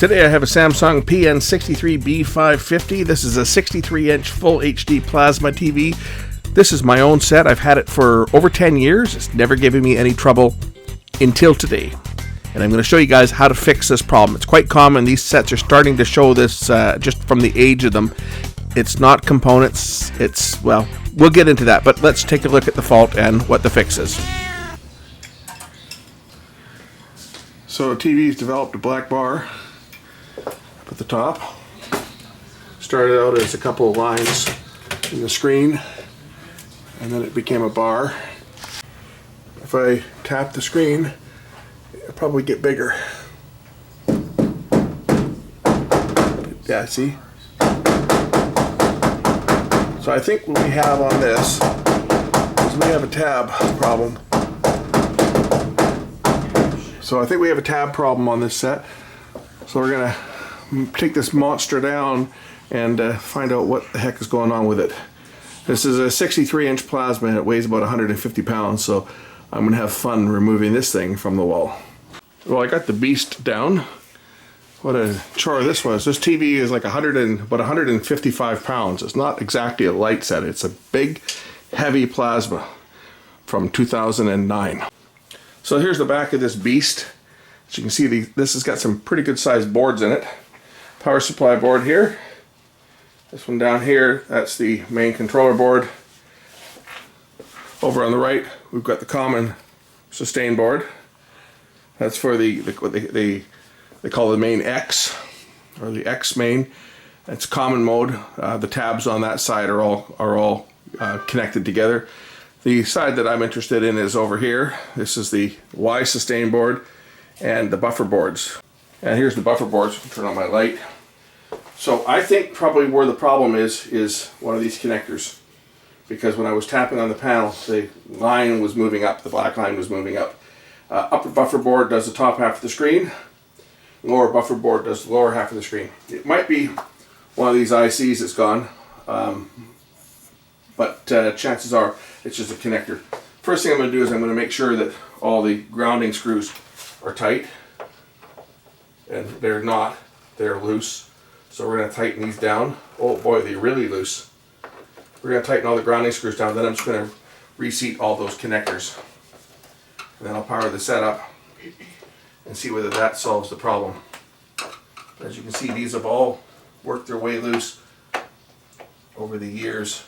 Today I have a Samsung PN63B550. This is a 63-inch full HD plasma TV. This is my own set. I've had it for over 10 years. It's never given me any trouble until today. And I'm going to show you guys how to fix this problem. It's quite common. These sets are starting to show this just from the age of them. It's not components. Well, we'll get into that. But let's take a look at the fault and what the fix is. So TV's developed a black bar up at the top. Started out as a couple of lines in the screen, and then it became a bar. If I tap the screen, it'll probably get bigger. Yeah, see? So I think what we have on this is we have a tab problem. So I think we have a tab problem on this set. So we're gonna take this monster down and find out what the heck is going on with it. This is a 63-inch plasma and it weighs about 150 pounds, so I'm gonna have fun removing this thing from the wall. Well, I got the beast down. What a chore this was. This TV is like about 155 pounds. It's not exactly a light set. It's a big, heavy plasma from 2009. So here's the back of this beast. As you can see, this has got some pretty good sized boards in it. Power supply board here. This one down here, that's the main controller board. Over on the right, we've got the common sustain board. That's for what they call the main X, or the X main. That's common mode. The tabs on that side are all connected together. The side that I'm interested in is over here. This is the Y sustain board and the buffer boards. And here's the buffer boards. Turn on my light. So I think probably where the problem is one of these connectors. Because when I was tapping on the panel, the line was moving up, the black line was moving up. Upper buffer board does the top half of the screen. Lower buffer board does the lower half of the screen. It might be one of these ICs that's gone. But chances are it's just a connector. First thing I'm going to do is I'm going to make sure that all the grounding screws are tight, and they're not, they're loose. So we're going to tighten these down. Oh boy, they're really loose. We're going to tighten all the grounding screws down, then I'm just going to reseat all those connectors. And then I'll power the set up and see whether that solves the problem. As you can see, these have all worked their way loose over the years.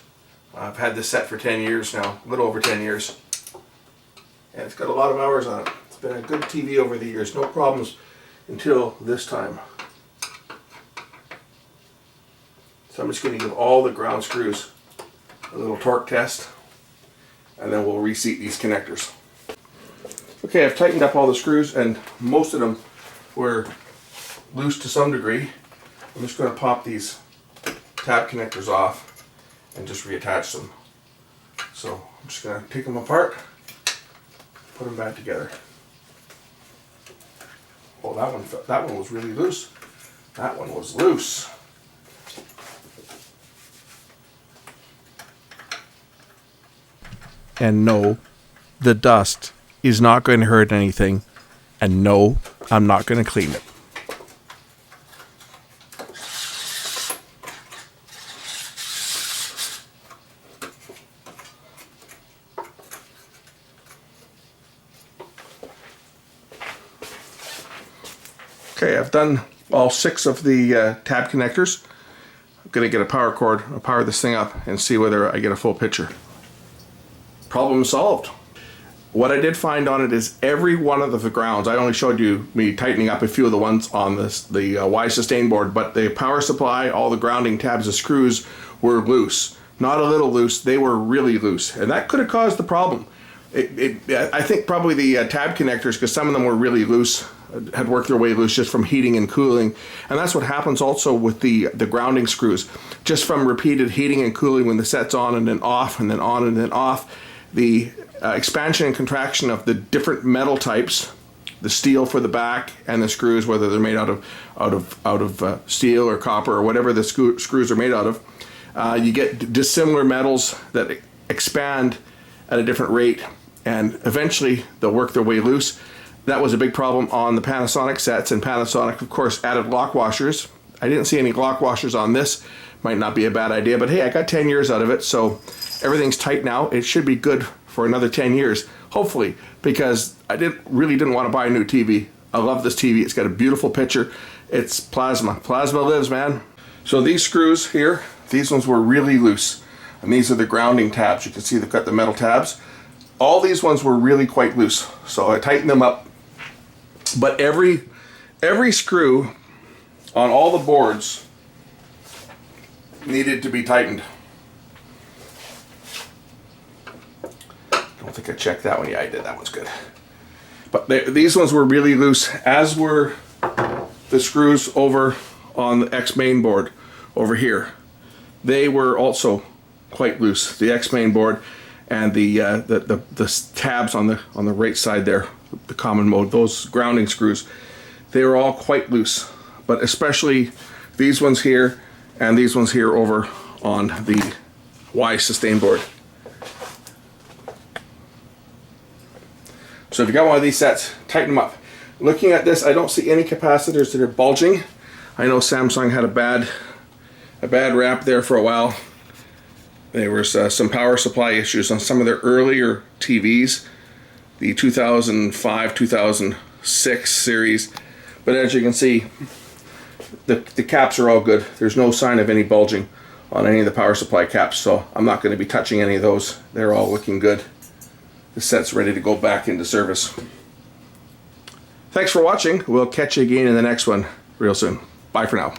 I've had this set for 10 years now, a little over 10 years. And it's got a lot of hours on it. It's been a good TV over the years, no problems until this time. So I'm just going to give all the ground screws a little torque test, and then we'll reseat these connectors. Okay, I've tightened up all the screws, and most of them were loose to some degree. I'm just going to pop these tab connectors off and just reattach them. So I'm just going to take them apart, put them back together. Oh, that one was really loose. That one was loose. And no, the dust is not going to hurt anything. And no, I'm not going to clean it. Okay, I've done all 6 of the tab connectors. I'm going to get a power cord, I'll power this thing up and see whether I get a full picture. Problem solved. What I did find on it is every one of the grounds, I only showed you me tightening up a few of the ones on the Y sustain board, but the power supply, all the grounding tabs, the screws were loose. Not a little loose, they were really loose. And that could have caused the problem. I think probably the tab connectors, because some of them were really loose, had worked their way loose just from heating and cooling. And that's what happens also with the grounding screws. Just from repeated heating and cooling when the set's on and then off and then on and then off, the expansion and contraction of the different metal types, the steel for the back and the screws, whether they're made out of steel or copper or whatever the screws are made out of, you get dissimilar metals that expand at a different rate, and eventually they'll work their way loose. That was a big problem on the Panasonic sets, and Panasonic, of course, added lock washers. I didn't see any lock washers on this. Might not be a bad idea, but hey, I got 10 years out of it, so everything's tight now. It should be good for another 10 years, hopefully, because I really didn't want to buy a new TV. I love this TV. It's got a beautiful picture. It's plasma. Plasma lives, man. So these screws here, these ones were really loose, and these are the grounding tabs. You can see they've got the metal tabs. All these ones were really quite loose, so I tightened them up. But every screw on all the boards needed to be tightened. Don't think I checked that one. Yeah, I did. That one's good. But these ones were really loose, as were the screws over on the X main board over here. They were also quite loose. The X main board and the tabs on the right side there, the common mode, those grounding screws, they were all quite loose. But especially these ones here and these ones here over on the Y sustain board. So if you got one of these sets, tighten them up. Looking at this, I don't see any capacitors that are bulging. I know Samsung had a bad rap there for a while. There was some power supply issues on some of their earlier TVs, the 2005, 2006 series. But as you can see, the caps are all good. There's no sign of any bulging on any of the power supply caps, so I'm not going to be touching any of those. They're all looking good. The set's ready to go back into service. Thanks for watching. We'll catch you again in the next one real soon. Bye for now.